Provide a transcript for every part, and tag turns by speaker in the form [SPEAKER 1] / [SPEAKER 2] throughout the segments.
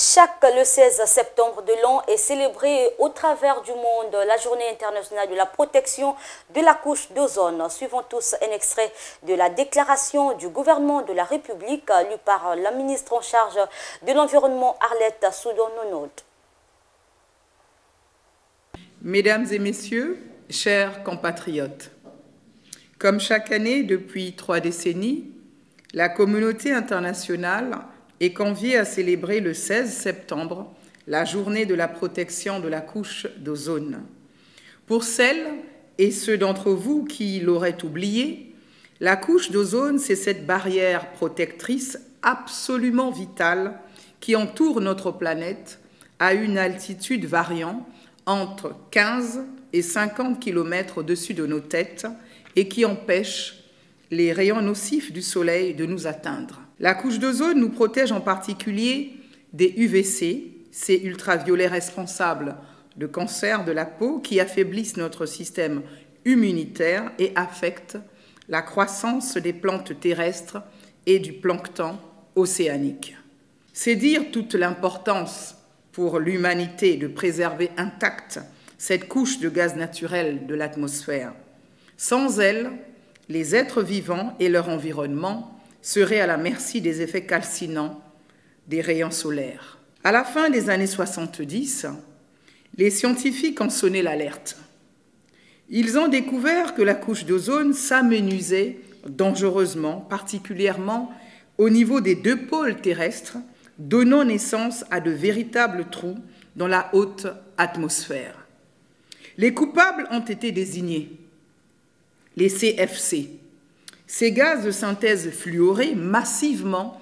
[SPEAKER 1] Le 16 septembre de l'an est célébrée au travers du monde la journée internationale de la protection de la couche d'ozone. Suivons tous un extrait de la déclaration du gouvernement de la République lue par la ministre en charge de l'Environnement Arlette Soudan-Nonod.
[SPEAKER 2] Mesdames et messieurs, chers compatriotes, comme chaque année depuis 3 décennies, la communauté internationale est conviée à célébrer le 16 septembre la journée de la protection de la couche d'ozone. Pour celles et ceux d'entre vous qui l'auraient oublié, la couche d'ozone, c'est cette barrière protectrice absolument vitale qui entoure notre planète à une altitude variant entre 15 et 50 km au-dessus de nos têtes et qui empêche les rayons nocifs du soleil de nous atteindre. La couche d'ozone nous protège en particulier des UVC, ces ultraviolets responsables de cancer de la peau qui affaiblissent notre système immunitaire et affectent la croissance des plantes terrestres et du plancton océanique. C'est dire toute l'importance pour l'humanité de préserver intacte cette couche de gaz naturel de l'atmosphère. Sans elle, les êtres vivants et leur environnement seraient à la merci des effets calcinants des rayons solaires. À la fin des années 70, les scientifiques ont sonné l'alerte. Ils ont découvert que la couche d'ozone s'amenuisait dangereusement, particulièrement au niveau des 2 pôles terrestres, donnant naissance à de véritables trous dans la haute atmosphère. Les coupables ont été désignés, les CFC. Ces gaz de synthèse fluorés massivement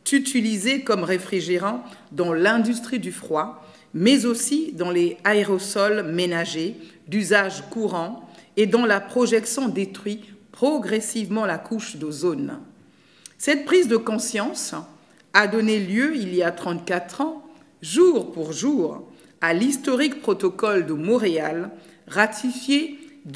[SPEAKER 2] utilisés comme réfrigérants dans l'industrie du froid, mais aussi dans les aérosols ménagers d'usage courant et dont la projection détruit progressivement la couche d'ozone. Cette prise de conscience a donné lieu, il y a 34 ans, jour pour jour, à l'historique protocole de Montréal, ratifié